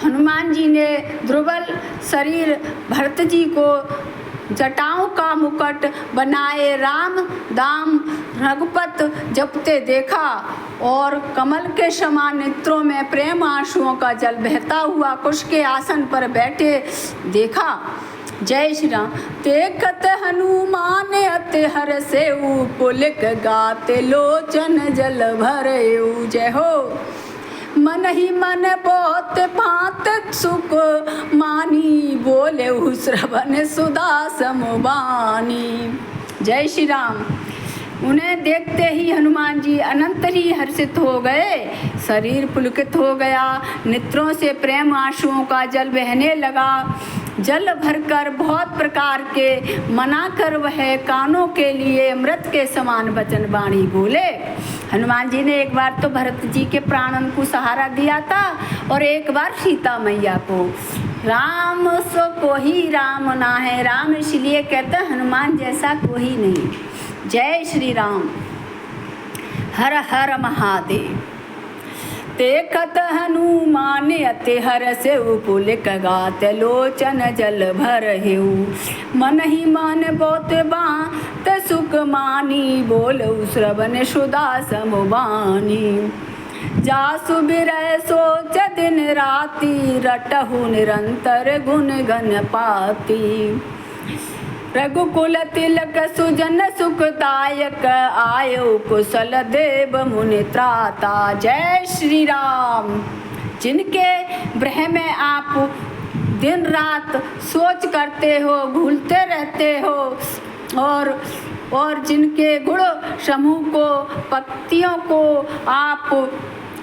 हनुमान जी ने दुर्बल शरीर भरत जी को जटाओं का मुकुट बनाए राम दाम रघुपत जपते देखा और कमल के समान नेत्रों में प्रेम आंसुओं का जल बहता हुआ कुश के आसन पर बैठे देखा। जय श्री राम। देखत हनुमान अति हर्षे पुलक गाते लोचन जल भरेऊ। जय हो। मन ही मन बहुत भांत सुख मानी बोले श्रवण सुधा समुबानी। जय श्री राम। उन्हें देखते ही हनुमान जी अनंत ही हर्षित हो गए, शरीर पुलकित हो गया, नेत्रों से प्रेम आंसुओं का जल बहने लगा। जल भरकर बहुत प्रकार के मनाकर वह कानों के लिए अमृत के समान वचन वाणी बोले। हनुमान जी ने एक बार तो भरत जी के प्राणन को सहारा दिया था और एक बार सीता मैया को। राम सो कोई राम ना है, राम इसलिए कहते हैं हनुमान जैसा कोई नहीं। जय श्री राम। हर हर महादेव। देखत हनुमान अति हर्षे पुलक गाते लोचन जल भरेऊ। मन ही मन बहुत बात सुख मानी बोलऊ श्रवण सुधा समुबानी। जासु बिरह सोच दिन राति रटहु निरंतर गुण गण पाती। रघुकुल तिलक सुजन सुखदायक आयो कुशल देव मुनि त्राता। जय श्री राम। जिनके ब्रह में आप दिन रात सोच करते हो, भूलते रहते हो और जिनके गुण समूह को पक्तियों को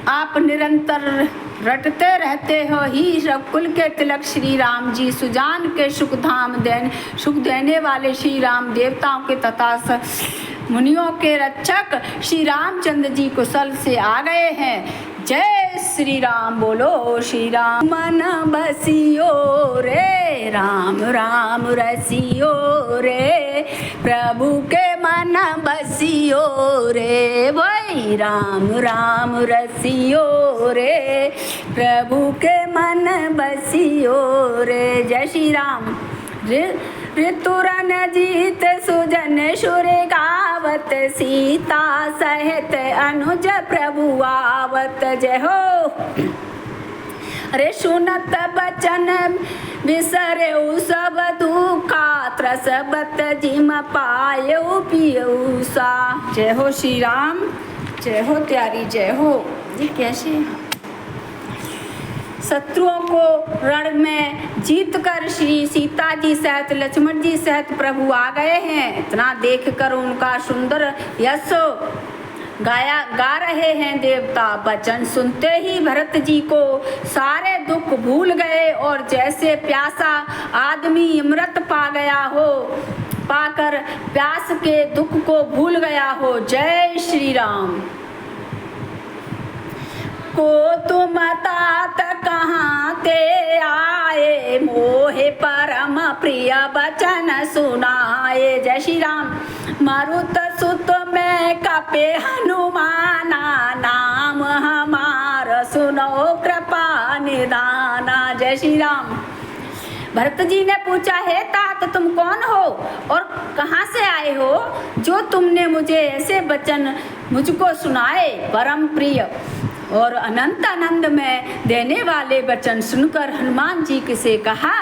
आप निरंतर रटते रहते हो, ही रघुकुल के तिलक श्री राम जी, सुजान के सुख देने वाले श्री राम, देवताओं के तथा मुनियों के रक्षक श्री रामचंद्र जी कुशल से आ गए हैं। जय श्री राम। बोलो श्री राम। मन बसियो रे राम राम रसियो रे, प्रभु के मन बसियो रे भाई राम राम रसियो रे, प्रभु के मन बसियो रे। जय श्री राम। ऋतुरन जीत सुजन सुर गावत, सीता सहित अनुज प्रभु आवत। जय हो। अरे सुनत बचन बिसरेऊ सब दुखा, त्रसबत जिम पायऊ पियऊ सा। जय हो श्री राम। जय हो त्यारी। जय हो। ये कैसे शत्रुओं को रण में जीत कर श्री सीता जी सहित लक्ष्मण जी सहित प्रभु आ गए हैं। इतना देखकर उनका सुंदर यश गा रहे हैं देवता। वचन सुनते ही भरत जी को सारे दुख भूल गए और जैसे प्यासा आदमी अमृत पा गया हो, पाकर प्यास के दुख को भूल गया हो। जय श्री राम। को तुम तात कहाँ ते आए, मोहे परम प्रिय वचन सुनाए। जय श्री राम। मारुत सुत में कपे हनुमाना, नाम हमार सुनो कृपा निदाना। जय श्री राम। भरत जी ने पूछा, हे तात तुम कौन हो और कहाँ से आए हो, जो तुमने मुझे ऐसे वचन मुझको सुनाए। परम प्रिय और अनंत आनंद में देने वाले वचन सुनकर हनुमान जी से कहा,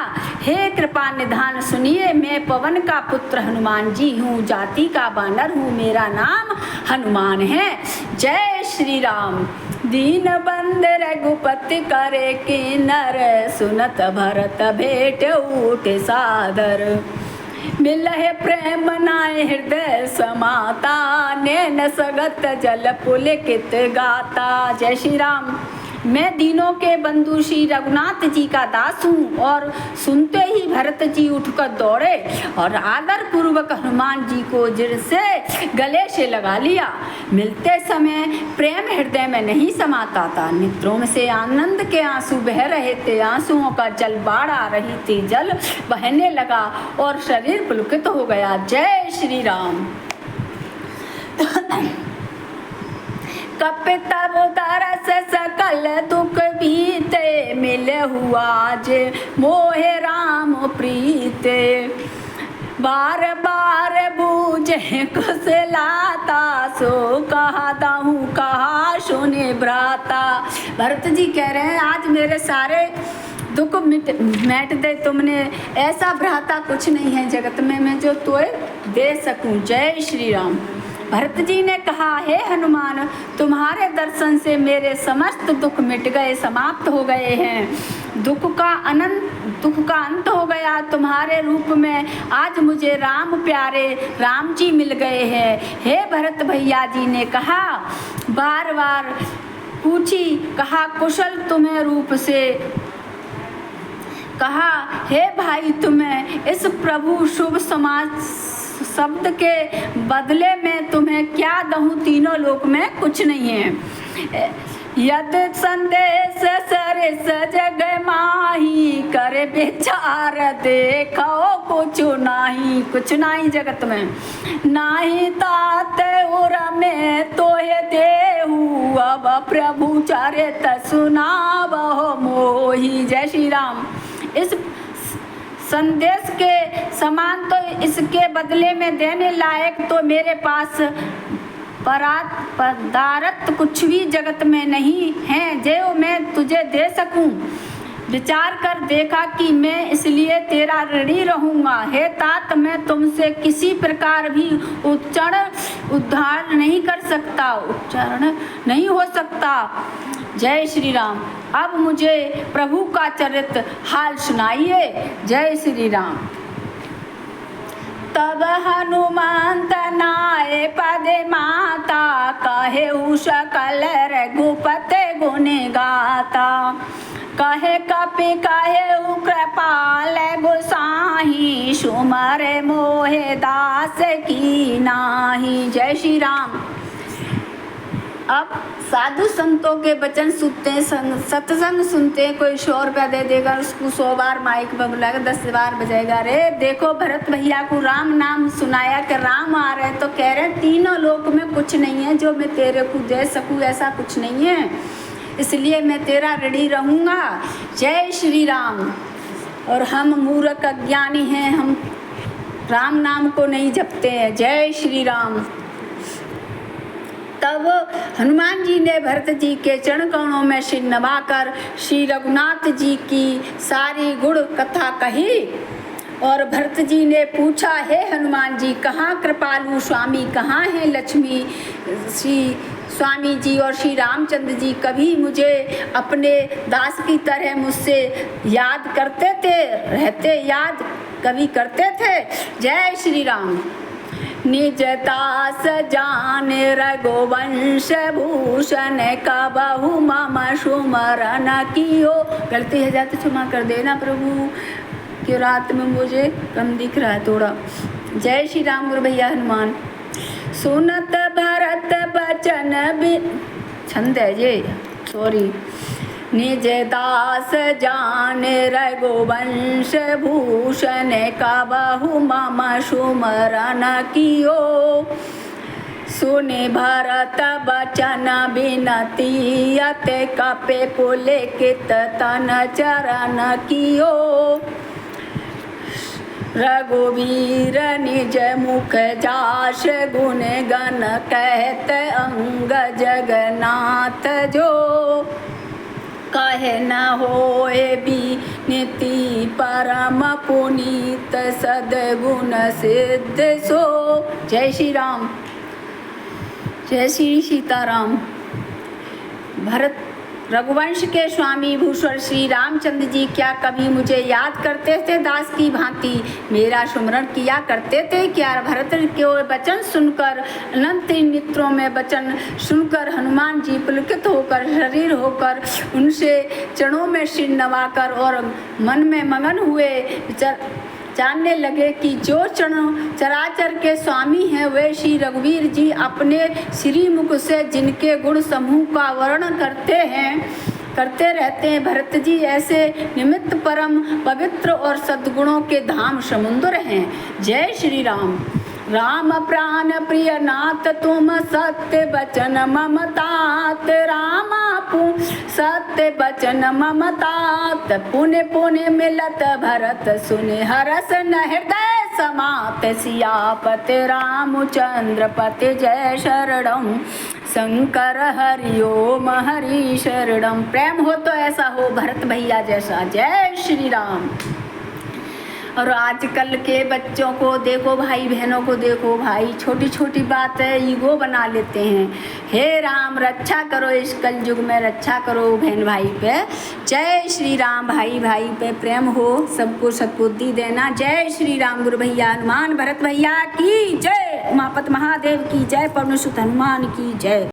हे कृपा निधान सुनिए, मैं पवन का पुत्र हनुमान जी हूँ, जाति का बानर हूँ, मेरा नाम हनुमान है। जय श्री राम। दीन बंद रघुपति करे किन्नर, सुनत भरत भेट उठ सादर। मिलहे प्रेम नाय हृदय समाता, नैन सगत जल पुलकित गाता। जय श्री राम। मैं दीनों के बंधु श्री रघुनाथ जी का दास हूँ। और सुनते ही भरत जी उठकर दौड़े और आदर पूर्वक हनुमान जी को जिर से गले से लगा लिया। मिलते समय प्रेम हृदय में नहीं समाता था, नेत्रों में से आनंद के आंसू बह रहे थे, आंसुओं का जल बाढ़ आ रही थी, जल बहने लगा और शरीर पुलकित हो गया। जय श्री राम। कपि तब दरस सकल दुख बीते, मिले हुआ जे मोहे राम प्रीते। बार बार बूझे कुशलाता, सो कहा दाहू कहा सुने भ्राता। भरत जी कह रहे हैं आज मेरे सारे दुख मिट दे तुमने, ऐसा भ्राता कुछ नहीं है जगत में मैं जो तुए दे सकूं। जय श्री राम। भरत जी ने कहा, हे हनुमान, तुम्हारे दर्शन से मेरे समस्त दुख मिट गए, समाप्त हो गए हैं। दुख का अंत हो गया तुम्हारे रूप में। आज मुझे राम प्यारे राम जी मिल गए हैं। हे भरत भैया जी ने कहा, बार बार पूछी, कहा कुशल तुम्हें रूप से। कहा, हे भाई तुम्हें इस प्रभु शुभ समाज शब्द के बदले में तुम्हें क्या दूं, तीनों लोक में कुछ नहीं है। यद संदेश सरिस जग माही, कर विचार देखो कुछ नाही जगत में। नाही तात उर में तोहे देहू, अब प्रभु चरित सुनावो मोही। जय श्री राम। इस संदेश के समान तो इसके बदले में देने लायक तो मेरे पास पदार्थ कुछ भी जगत में नहीं है जो मैं तुझे दे सकूं। विचार कर देखा कि मैं इसलिए तेरा ऋणी रहूंगा। हे तात, मैं तुमसे किसी प्रकार भी उद्धार नहीं कर सकता, उच्चारण नहीं हो सकता। जय श्री राम। अब मुझे प्रभु का चरित हाल सुनाइए। जय श्री राम। तब हनुमंत नाये पद माता, कहे सकल रघुपति गुण गाता। कहे कपि कहे कृपाल गोसाही, सुमर मोहे दास की नाही। जय श्री राम। अब साधु संतों के वचन सुनते हैं, सत्संग सुनते हैं। कोई 100 रुपया दे देगा, उसको 100 बार माइक पर बुलाएगा, 10 बार बजाएगा। अरे देखो भरत भैया को राम नाम सुनाया कि राम आ रहे, तो कह रहे तीनों लोक में कुछ नहीं है जो मैं तेरे को दे सकूं, ऐसा कुछ नहीं है, इसलिए मैं तेरा ऋणी रहूँगा। जय श्री राम। और हम मूर्ख अज्ञानी हैं, हम राम नाम को नहीं जपते हैं। जय श्री राम। तब हनुमान जी ने भरत जी के चरण कमलों में सिर नवाकर श्री रघुनाथ जी की सारी गुण कथा कही। और भरत जी ने पूछा, हे हनुमान जी, कहाँ कृपालु स्वामी, कहाँ हैं लक्ष्मी श्री स्वामी जी और श्री रामचंद्र जी? कभी मुझे अपने दास की तरह मुझसे याद करते थे, रहते याद कभी करते थे। जय श्री राम। निज दास जान रघुवंश भूषण, कबहु मम सुमरन कियो। गलती है जाते क्षमा कर देना प्रभु, क्यों रात में मुझे कम दिख रहा है थोड़ा। जय श्री राम। गुरु भैया हनुमान। सुनत भरत बचन भी छंद है ये, सॉरी। निज दास जान रघुवंश भूषण, कबहु मम सुमरन कियो। सुनि भरत बचन बिनती, अति कपि पुलकित तन चरण कियो। रघुवीर निज मुख जास, गुण गण कहत अंग जगन्नाथ जो। कहे न होए बिनती परम पुनीत, सद्गुण सिद्ध सो। जय श्री राम। जय श्री सीताराम। भरत रघुवंश के स्वामी भूषण श्री रामचंद्र जी क्या कभी मुझे याद करते थे? दास की भांति मेरा सुमरण किया करते थे क्या? भरत के वचन सुनकर, अनंत मित्रों में वचन सुनकर हनुमान जी पुलकित होकर, शरीर होकर, उनसे चरणों में सिर नवाकर और मन में मगन हुए जानने लगे कि जो चराचर के स्वामी हैं वे श्री रघुवीर जी अपने श्री मुख से जिनके गुण समूह का वर्णन करते रहते हैं। भरत जी ऐसे निमित्त परम पवित्र और सद्गुणों के धाम समुद्र हैं। जय श्री राम। राम प्राण प्रिय नाथ तुम सत्य बचन ममतात रामापु सत्य बचन ममतात पुण्य पुण्य मिलत भरत सुने हरस न हृदय समात सियापति रामचंद्र पति जय शरणम शंकर हरि ओम हरि शरणम। प्रेम हो तो ऐसा हो भरत भैया जैसा। जय श्री राम। और आजकल के बच्चों को देखो, भाई बहनों को देखो, भाई छोटी छोटी बात है ईगो बना लेते हैं। हे राम रक्षा करो, इस कल युग में रक्षा करो बहन भाई पे। जय श्री राम। भाई भाई पे प्रेम हो, सबको सद्बुद्धि देना। जय श्री राम। गुरु भैया हनुमान भरत भैया की जय। उमापत महादेव की जय। पवन सुत हनुमान की जय।